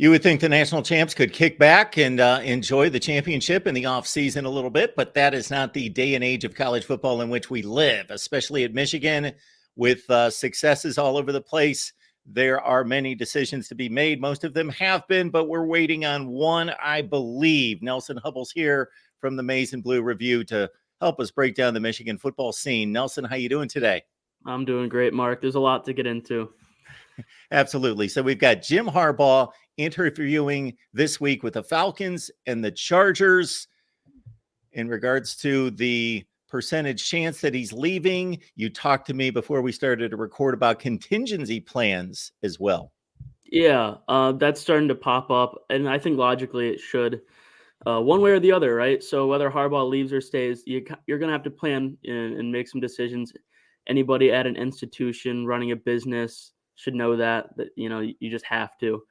You would think the national champs could kick back and enjoy the championship in the offseason a little bit, but that is not the day and age of college football in which we live, especially at Michigan with successes all over the place. There are many decisions to be made. Most of them have been, but we're waiting on one, I believe. Nelson Hubble's here from the Maize and Blue Review to help us break down the Michigan football scene. Nelson, how you doing today? I'm doing great, Mark. There's a lot to get into. Absolutely. So we've got Jim Harbaugh interviewing this week with the Falcons and the Chargers in regards to the percentage chance that he's leaving. You talked to me before we started to record about contingency plans as well. Yeah, that's starting to pop up, and I think logically it should, one way or the other, right? So whether Harbaugh leaves or stays, you're going to have to plan and make some decisions. Anybody at an institution running a business should know that you just have to.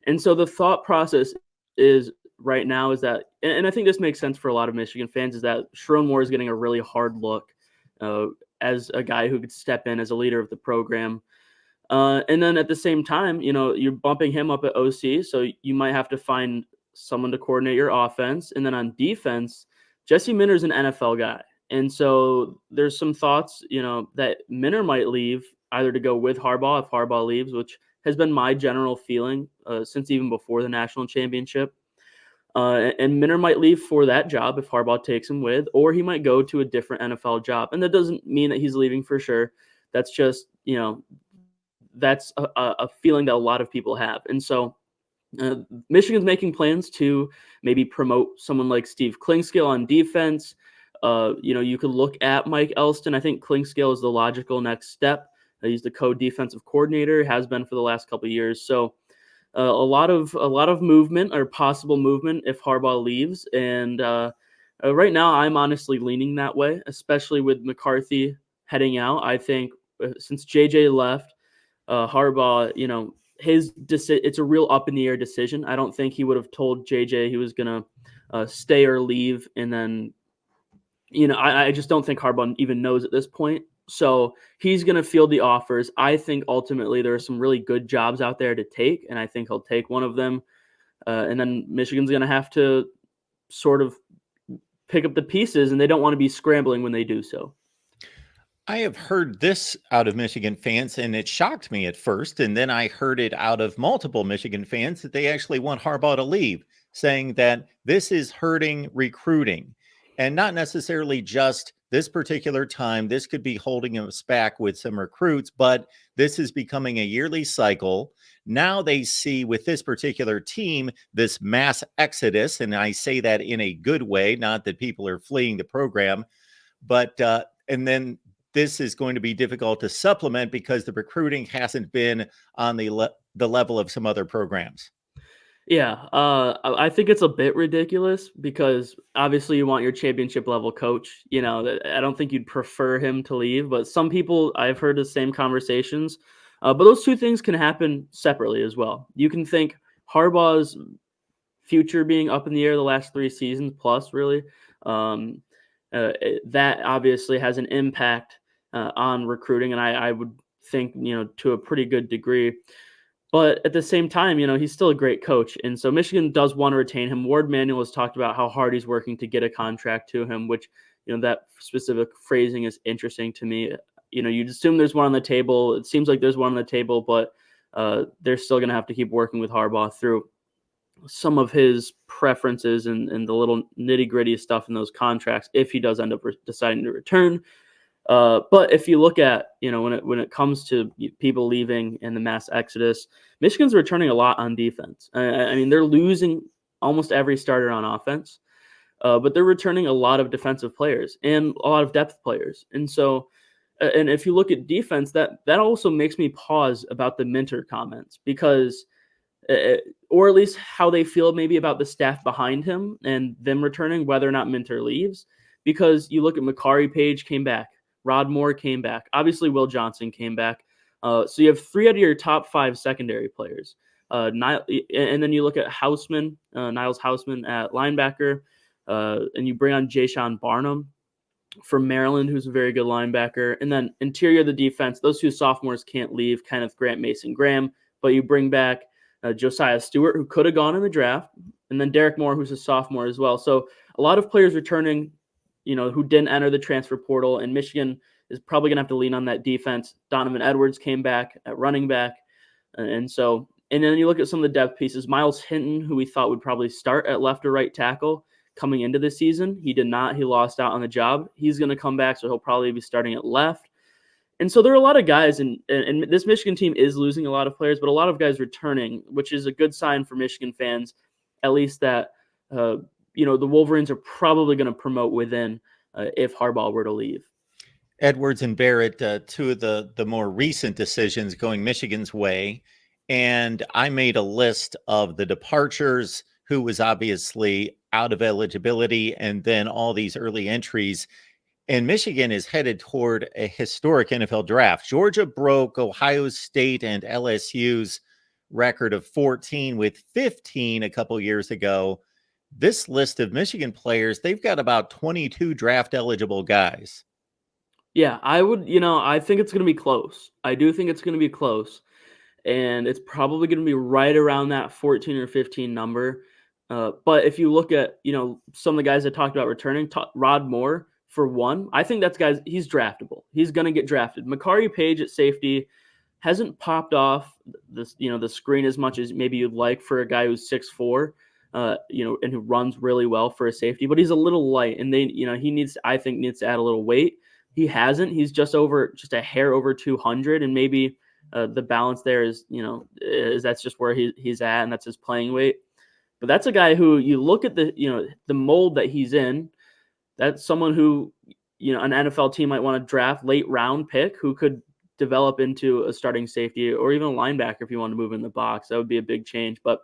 And so the thought process is right now is that, and I think this makes sense for a lot of Michigan fans, is that Sherrone Moore is getting a really hard look as a guy who could step in as a leader of the program. And then at the same time, you're bumping him up at OC, so you might have to find someone to coordinate your offense. And then on defense, Jesse Minter's an NFL guy. And so there's some thoughts, that Minter might leave either to go with Harbaugh if Harbaugh leaves, which has been my general feeling since even before the national championship. And Minter might leave for that job if Harbaugh takes him with, or he might go to a different NFL job. And that doesn't mean that he's leaving for sure. That's just, that's a feeling that a lot of people have. And so Michigan's making plans to maybe promote someone like Steve Klingscale on defense. You could look at Mike Elston. I think Klingscale is the logical next step. He's the co-defensive coordinator, has been for the last couple of years. So a lot of movement or possible movement if Harbaugh leaves. And right now, I'm honestly leaning that way, especially with McCarthy heading out. I think since JJ left, Harbaugh, it's a real up in the air decision. I don't think he would have told JJ he was gonna stay or leave, and then I just don't think Harbaugh even knows at this point. So he's going to field the offers. I think ultimately there are some really good jobs out there to take, and I think he'll take one of them. And then Michigan's going to have to sort of pick up the pieces, and they don't want to be scrambling when they do so. I have heard this out of Michigan fans, and it shocked me at first. And then I heard it out of multiple Michigan fans that they actually want Harbaugh to leave, saying that this is hurting recruiting. And not necessarily just this particular time. This could be holding us back with some recruits, but this is becoming a yearly cycle. Now they see with this particular team, this mass exodus. And I say that in a good way, not that people are fleeing the program, but, and then this is going to be difficult to supplement because the recruiting hasn't been on the level of some other programs. Yeah, I think it's a bit ridiculous because obviously you want your championship level coach. I don't think you'd prefer him to leave, but some people, I've heard the same conversations. But those two things can happen separately as well. You can think Harbaugh's future being up in the air the last 3 seasons plus, really. That obviously has an impact on recruiting, and I would think, to a pretty good degree. But at the same time, he's still a great coach. And so Michigan does want to retain him. Ward Manuel has talked about how hard he's working to get a contract to him, which, that specific phrasing is interesting to me. You'd assume there's one on the table. It seems like there's one on the table, but they're still going to have to keep working with Harbaugh through some of his preferences and the little nitty gritty stuff in those contracts if he does end up deciding to return. But if you look at, when it comes to people leaving and the mass exodus, Michigan's returning a lot on defense. I mean, they're losing almost every starter on offense, but they're returning a lot of defensive players and a lot of depth players. And so, and if you look at defense, that also makes me pause about the Minter comments because, or at least how they feel maybe about the staff behind him and them returning, whether or not Minter leaves. Because you look at Makari Page came back. Rod Moore came back. Obviously, Will Johnson came back. So you have 3 out of your top 5 secondary players. And then you look at Houseman, Niles Houseman at linebacker, and you bring on Jayshon Barnum from Maryland, who's a very good linebacker. And then interior of the defense, those 2 sophomores can't leave, Kenneth Grant, Mason Graham, but you bring back Josiah Stewart, who could have gone in the draft, and then Derek Moore, who's a sophomore as well. So a lot of players returning, who didn't enter the transfer portal, and Michigan is probably going to have to lean on that defense. Donovan Edwards came back at running back. And then you look at some of the depth pieces. Miles Hinton, who we thought would probably start at left or right tackle coming into the season. He did not. He lost out on the job. He's going to come back, so he'll probably be starting at left. And so there are a lot of guys, and this Michigan team is losing a lot of players, but a lot of guys returning, which is a good sign for Michigan fans, at least that, the Wolverines are probably going to promote within if Harbaugh were to leave. Edwards and Barrett, two of the more recent decisions going Michigan's way. And I made a list of the departures, who was obviously out of eligibility, and then all these early entries. And Michigan is headed toward a historic NFL draft. Georgia broke Ohio State and LSU's record of 14 with 15 a couple years ago. This list of Michigan players, they've got about 22 draft eligible guys. Yeah, I think it's going to be close. I do think it's going to be close. And it's probably going to be right around that 14 or 15 number. But if you look at, some of the guys I talked about returning, Rod Moore, for one, I think he's draftable. He's going to get drafted. Makari Page at safety hasn't popped off the screen as much as maybe you'd like for a guy who's 6'4", and who runs really well for a safety, but he's a little light, and he needs to add a little weight. He hasn't. He's just a hair over 200, and maybe the balance there is that's just where he's at, and that's his playing weight. But that's a guy who you look at the mold that he's in. That's someone who an NFL team might want to draft late round pick who could develop into a starting safety or even a linebacker if you want to move in the box. That would be a big change. But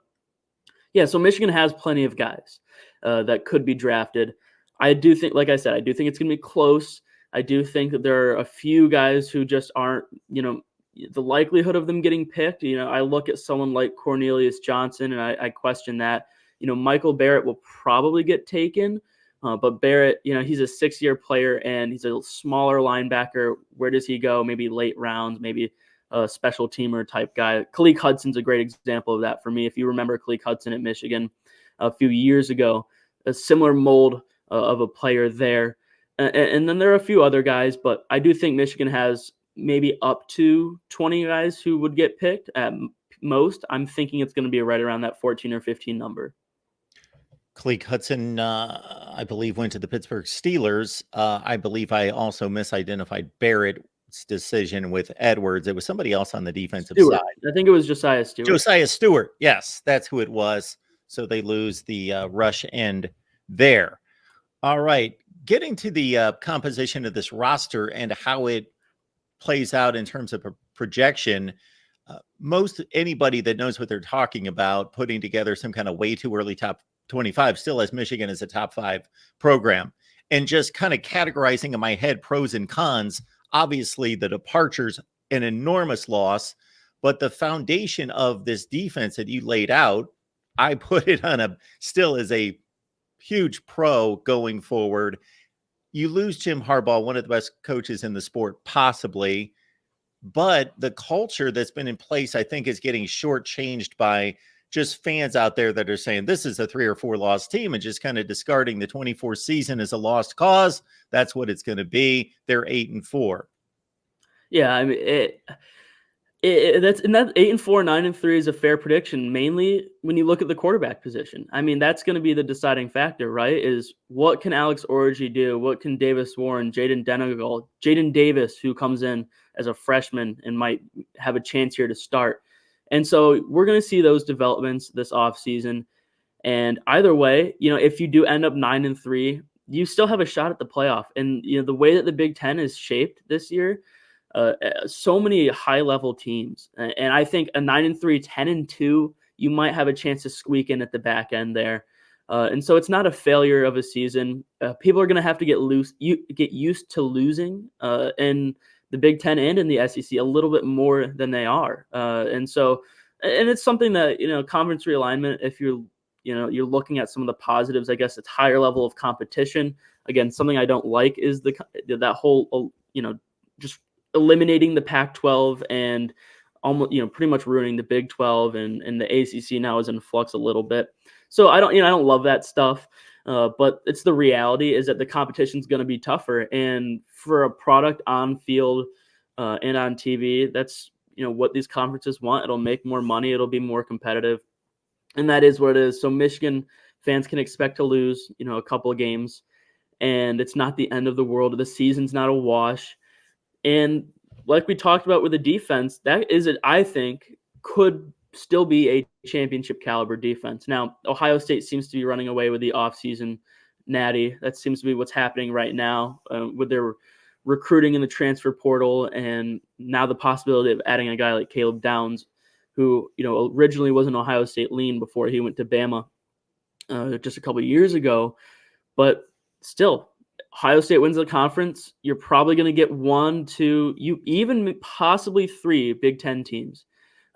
yeah, so Michigan has plenty of guys that could be drafted. I do think, like I said, I do think it's going to be close. I do think that there are a few guys who just aren't, the likelihood of them getting picked. I look at someone like Cornelius Johnson, and I question that. Michael Barrett will probably get taken, but Barrett, he's a 6-year player, and he's a smaller linebacker. Where does he go? Maybe late rounds, maybe a special teamer type guy. Khaleke Hudson's a great example of that for me. If you remember Khaleke Hudson at Michigan a few years ago, a similar mold of a player there. And then there are a few other guys, but I do think Michigan has maybe up to 20 guys who would get picked at most. I'm thinking it's going to be right around that 14 or 15 number. Khaleke Hudson, I believe, went to the Pittsburgh Steelers. I believe I also misidentified Barrett's decision with Edwards. It was somebody else on the defensive side. I think it was Josiah Stewart. Josiah Stewart. Yes, that's who it was. So they lose the rush end there. All right. Getting to the composition of this roster and how it plays out in terms of a projection, most anybody that knows what they're talking about, putting together some kind of way too early top 25, still has Michigan as a top 5 program. And just kind of categorizing in my head pros and cons, obviously the departures, an enormous loss, but the foundation of this defense that you laid out, I put it on still as a huge pro going forward. You lose Jim Harbaugh, one of the best coaches in the sport, possibly, but the culture that's been in place, I think, is getting shortchanged by just fans out there that are saying this is a 3 or 4 loss team and just kind of discarding the 24 season as a lost cause. That's what it's going to be. They're 8-4. Yeah, I mean, that's 8-4, 9-3 is a fair prediction. Mainly when you look at the quarterback position. I mean, that's going to be the deciding factor, right? Is what can Alex Orji do? What can Davis Warren, Jaden Davis, who comes in as a freshman and might have a chance here to start. And so we're going to see those developments this offseason. And either way, if you do end up 9-3, you still have a shot at the playoff. And the way that the Big Ten is shaped this year, so many high-level teams, and I think a 9-3, 10-2, you might have a chance to squeak in at the back end there, and so it's not a failure of a season. People are going to have to get used to losing in the Big Ten and in the SEC a little bit more than they are, and it's something that conference realignment. If you're looking at some of the positives, I guess it's higher level of competition. Again, something I don't like is that whole just eliminating the Pac-12 and almost, pretty much ruining the Big 12, and the ACC now is in flux a little bit. So I don't love that stuff. But it's the reality is that the competition is going to be tougher, and for a product on field and on TV, that's what these conferences want. It'll make more money. It'll be more competitive, and that is what it is. So Michigan fans can expect to lose, a couple of games, and it's not the end of the world. The season's not a wash, and like we talked about with the defense, that is it. I think could still be a championship caliber defense. Now, Ohio State seems to be running away with the offseason natty. That seems to be what's happening right now with their recruiting in the transfer portal, and now the possibility of adding a guy like Caleb Downs, who originally was an Ohio State lean before he went to Bama just a couple of years ago. But still, Ohio State wins the conference. You're probably going to get 1, 2, you even possibly 3 Big Ten teams.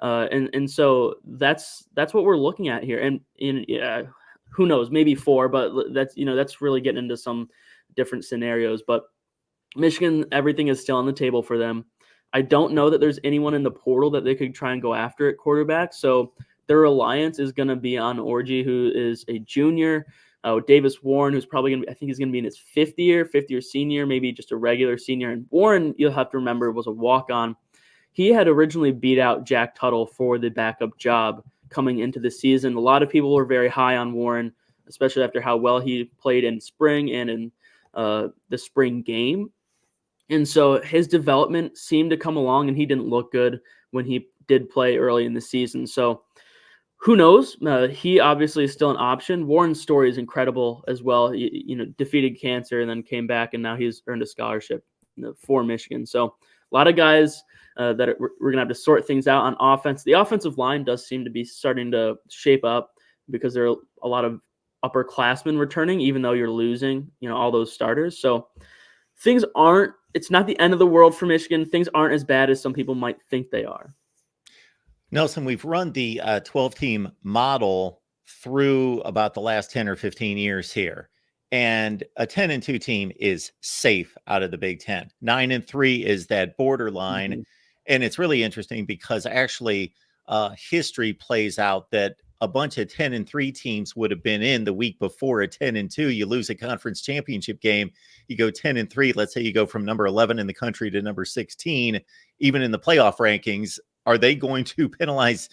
And so that's what we're looking at here. And who knows, maybe 4, but that's really getting into some different scenarios. But Michigan, everything is still on the table for them. I don't know that there's anyone in the portal that they could try and go after at quarterback. So their reliance is going to be on Orji, who is a junior. Davis Warren, who's probably going to be, I think he's going to be in his fifth year senior, maybe just a regular senior. And Warren, you'll have to remember, was a walk-on. He had originally beat out Jack Tuttle for the backup job coming into the season. A lot of people were very high on Warren, especially after how well he played in spring and in the spring game. And so his development seemed to come along, and he didn't look good when he did play early in the season. So who knows? He obviously is still an option. Warren's story is incredible as well. He, defeated cancer and then came back, and now he's earned a scholarship for Michigan. So a lot of guys that we're going to have to sort things out on offense. The offensive line does seem to be starting to shape up because there are a lot of upperclassmen returning, even though you're losing, all those starters. So it's not the end of the world for Michigan. Things aren't as bad as some people might think they are. Nelson, we've run the 12-team model through about the last 10 or 15 years here. And a 10-2 team is safe out of the Big Ten. 9-3 is that borderline. Mm-hmm. And it's really interesting because actually history plays out that a bunch of 10-3 teams would have been in the week before a 10-2. You lose a conference championship game, you go 10-3. Let's say you go from number 11 in the country to number 16, even in the playoff rankings. Are they going to penalize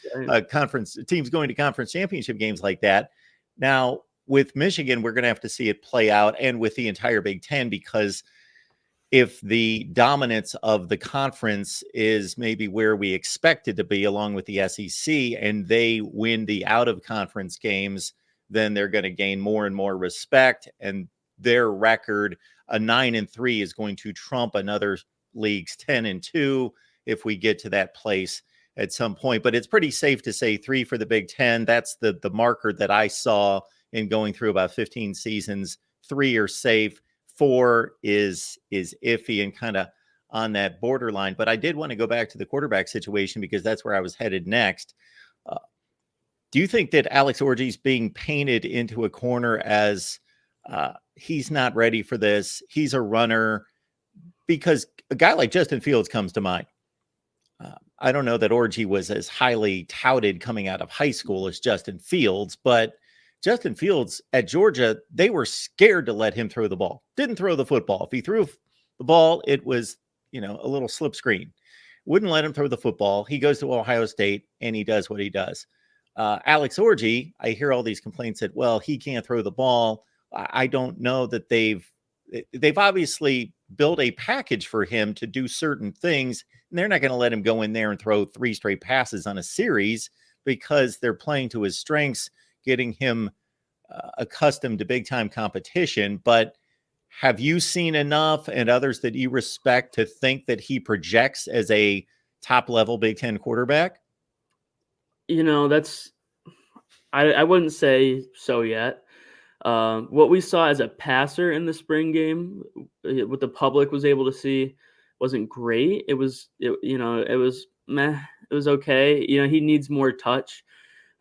conference teams going to conference championship games like that? Now, with Michigan, we're going to have to see it play out, and with the entire Big Ten, because if the dominance of the conference is maybe where we expect it to be, along with the SEC, and they win the out-of-conference games, then they're going to gain more and more respect, and their record, a 9-3, is going to trump another league's 10-2 if we get to that place at some point. But it's pretty safe to say 3 for the Big Ten. That's the marker that I saw in going through about 15 seasons. 3 are safe. 4 is iffy and kind of on that borderline. But I did want to go back to the quarterback situation because that's where I was headed next. Do you think that Alex Orji's being painted into a corner as he's not ready for this? He's a runner, because a guy like Justin Fields comes to mind. I don't know that Orji was as highly touted coming out of high school as Justin Fields, but Justin Fields at Georgia, they were scared to let him throw the ball. Didn't throw the football. If he threw the ball, it was, a little slip screen. Wouldn't let him throw the football. He goes to Ohio State and he does what he does. Alex Orji, I hear all these complaints that, well, he can't throw the ball. I don't know that they've obviously built a package for him to do certain things, and they're not going to let him go in there and throw 3 straight passes on a series because they're playing to his strengths, getting him accustomed to big-time competition. But have you seen enough and others that you respect to think that he projects as a top-level Big Ten quarterback? I wouldn't say so yet. What we saw as a passer in the spring game, what the public was able to see, wasn't great. It was meh. It was okay. He needs more touch.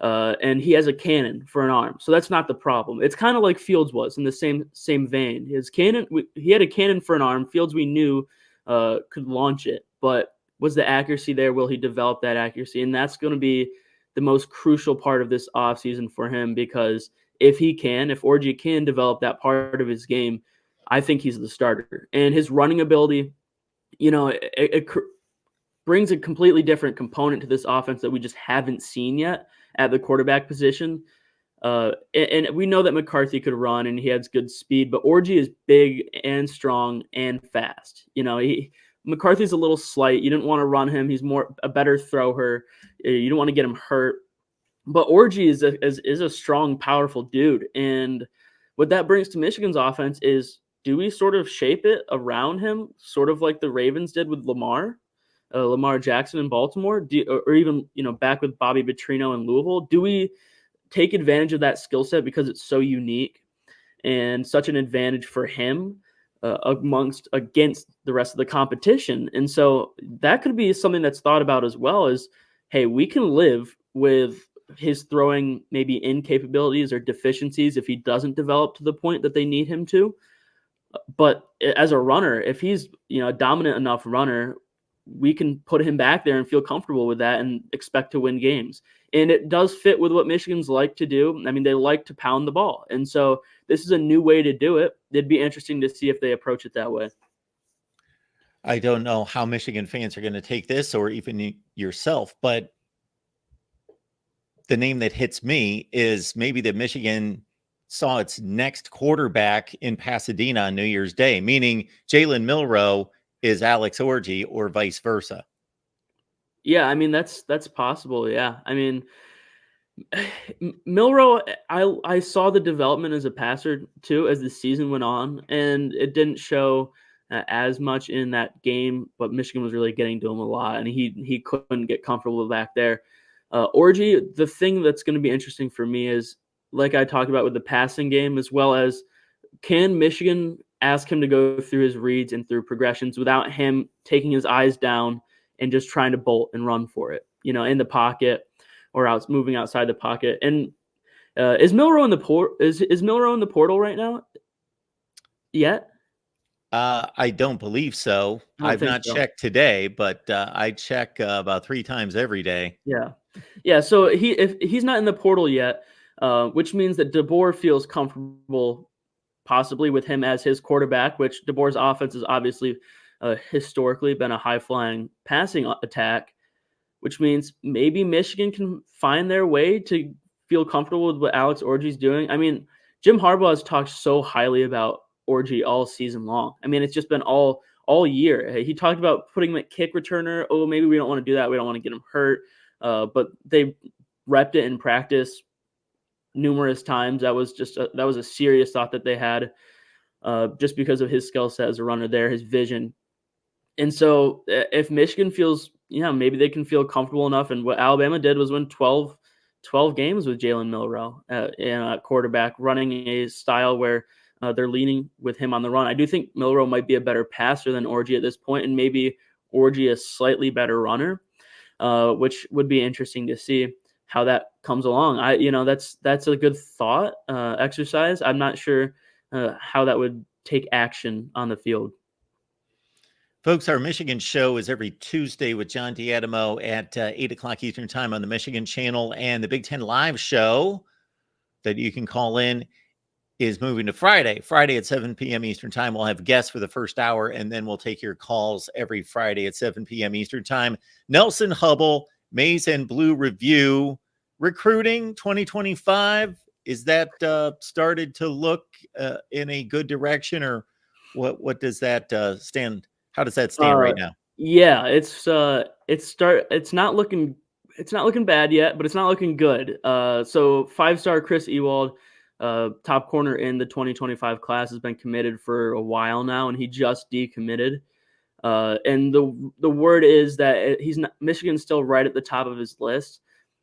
And he has a cannon for an arm, so that's not the problem. It's kind of like Fields was in the same vein. His cannon, he had a cannon for an arm. Fields, we knew, could launch it, but Was the accuracy there? Will he develop that accuracy? And that's going to be the most crucial part of this offseason for him, because if Orji can develop that part of his game, I think he's the starter. And his running ability, it brings a completely different component to this offense that we just haven't seen yet at the quarterback position. And we know that McCarthy could run and he has good speed, but Orji is big and strong and fast. McCarthy's a little slight. You didn't want to run him. He's a better thrower. You don't want to get him hurt. But Orji is a strong, powerful dude. And what that brings to Michigan's offense is, do we sort of shape it around him, sort of like the Ravens did with Lamar Jackson in Baltimore, or even back with Bobby Petrino in Louisville? Do we take advantage of that skill set because it's so unique and such an advantage for him against the rest of the competition? And so that could be something that's thought about as well, is, hey, we can live with his throwing maybe incapabilities or deficiencies if he doesn't develop to the point that they need him to. But as a runner, if he's a dominant enough runner, we can put him back there and feel comfortable with that and expect to win games. And it does fit with what Michigan's like to do. I mean, they like to pound the ball. And so this is a new way to do it. It'd be interesting to see if they approach it that way. I don't know how Michigan fans are going to take this, or even yourself, but the name that hits me is maybe that Michigan saw its next quarterback in Pasadena on New Year's Day, meaning Jalen Milroe is Alex Orji or vice versa. Yeah, I mean, that's possible. Yeah. I mean, Milroe, I saw the development as a passer too as the season went on, and it didn't show as much in that game, but Michigan was really getting to him a lot, and he couldn't get comfortable back there. Orji, the thing that's going to be interesting for me is, like I talked about with the passing game, as well as, can Michigan ask him to go through his reads and through progressions without him taking his eyes down and just trying to bolt and run for it, in the pocket or moving outside the pocket. And is Milroe in the is Milroe in the portal right now yet? I don't believe so. I've not checked today, but I check about 3 times every day. Yeah. So if he's not in the portal yet, which means that DeBoer feels comfortable possibly with him as his quarterback, which DeBoer's offense has obviously historically been a high-flying passing attack, which means maybe Michigan can find their way to feel comfortable with what Alex Orji's doing. I mean, Jim Harbaugh has talked so highly about Orji all season long. I mean, it's just been all year. He talked about putting him at kick returner. Oh, maybe we don't want to do that. We don't want to get him hurt. But they repped it in practice numerous times. That was a serious thought that they had, just because of his skill set as a runner there, his vision. And so if Michigan feels, maybe they can feel comfortable enough. And what Alabama did was win 12 games with Jalen Milroe and quarterback, running a style where they're leaning with him on the run. I do think Milroe might be a better passer than Orji at this point, and maybe Orji a slightly better runner, which would be interesting to see how that comes along. That's a good thought exercise. I'm not sure how that would take action on the field. Folks, our Michigan show is every Tuesday with John D'Adamo at 8 o'clock Eastern Time on the Michigan Channel, and the Big Ten Live show that you can call in is moving to Friday at 7 p.m. Eastern Time. We'll have guests for the first hour, and then we'll take your calls every Friday at 7 p.m. Eastern Time. Nelson Hubble, Maize and Blue Review, recruiting 2025. Is that started to look in a good direction, or what does that stand? How does that stand right now? Yeah, it's not looking bad yet, but it's not looking good. So 5-star Chris Ewald, top corner in the 2025 class, has been committed for a while now, and he just decommitted. And the word is that Michigan's still right at the top of his list.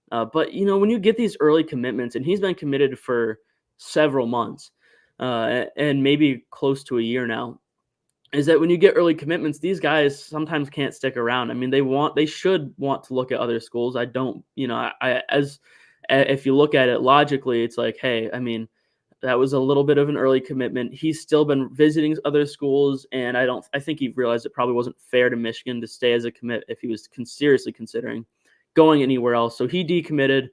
But when you get these early commitments, and he's been committed for several months, and maybe close to a year now, is that when you get early commitments, these guys sometimes can't stick around. I mean, they should want to look at other schools. I don't, if you look at it logically, it's like, hey, I mean, That was a little bit of an early commitment. He's still been visiting other schools, and I think he realized it probably wasn't fair to Michigan to stay as a commit if he was seriously considering going anywhere else. So he decommitted,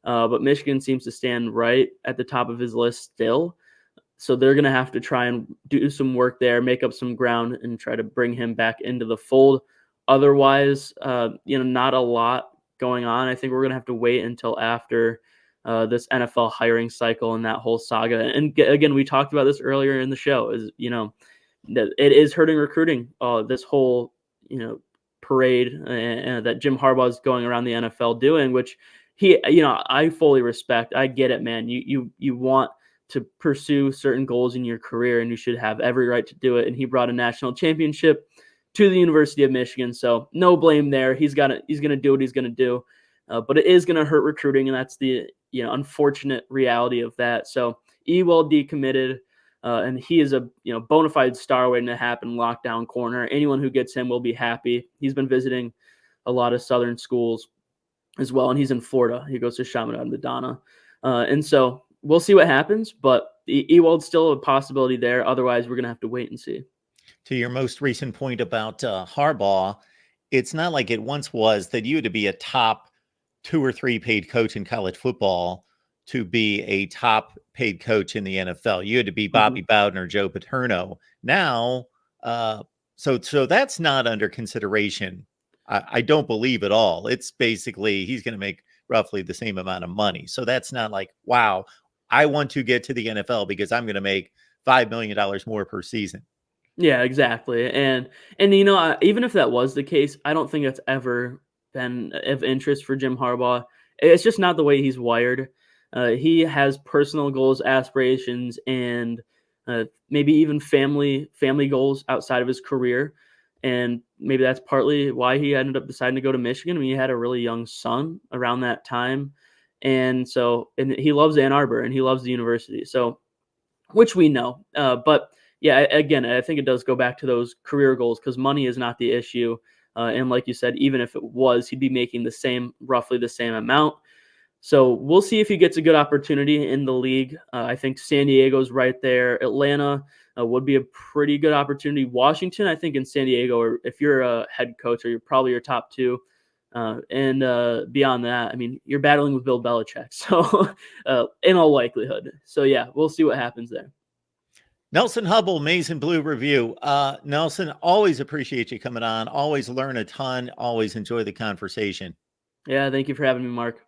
but Michigan seems to stand right at the top of his list still. So they're going to have to try and do some work there, make up some ground, and try to bring him back into the fold. Otherwise, not a lot going on. I think we're going to have to wait until after this NFL hiring cycle and that whole saga. And again, we talked about this earlier in the show. That it is hurting recruiting. This whole parade that Jim Harbaugh is going around the NFL doing, which I fully respect. I get it, man. You want to pursue certain goals in your career, and you should have every right to do it. And he brought a national championship to the University of Michigan, so no blame there. He's going to do what he's going to do, but it is going to hurt recruiting, and that's the unfortunate reality of that. So Ewald decommitted, and he is a bona fide star waiting to happen. Lockdown corner. Anyone who gets him will be happy. He's been visiting a lot of Southern schools as well, and he's in Florida. He goes to Chaminade Madonna, and so we'll see what happens, but Ewald's still a possibility there. Otherwise, we're going to have to wait and see. To your most recent point about Harbaugh, it's not like it once was that you had to be a top 2 or 3 paid coach in college football to be a top paid coach in the NFL. You had to be Bobby Bowden or Joe Paterno. Now, so that's not under consideration. I don't believe at all. It's basically he's going to make roughly the same amount of money. So that's not like, wow, I want to get to the NFL because I'm going to make $5 million more per season. Yeah, exactly. And even if that was the case, I don't think that's ever been of interest for Jim Harbaugh. It's just not the way he's wired. He has personal goals, aspirations, and maybe even family goals outside of his career. And maybe that's partly why he ended up deciding to go to Michigan. I mean, he had a really young son around that time. And he loves Ann Arbor and he loves the university. So, which we know. But yeah, again, I think it does go back to those career goals because money is not the issue. And like you said, even if it was, he'd be making roughly the same amount. So we'll see if he gets a good opportunity in the league. I think San Diego's right there. Atlanta would be a pretty good opportunity. Washington, I think in San Diego, or if you're a head coach, or you're probably your top 2. And beyond that, I mean, you're battling with Bill Belichick. So in all likelihood. So yeah, we'll see what happens there. Nelson Hubble, Maize and Blue Review. Nelson, always appreciate you coming on. Always learn a ton. Always enjoy the conversation. Yeah, thank you for having me, Mark.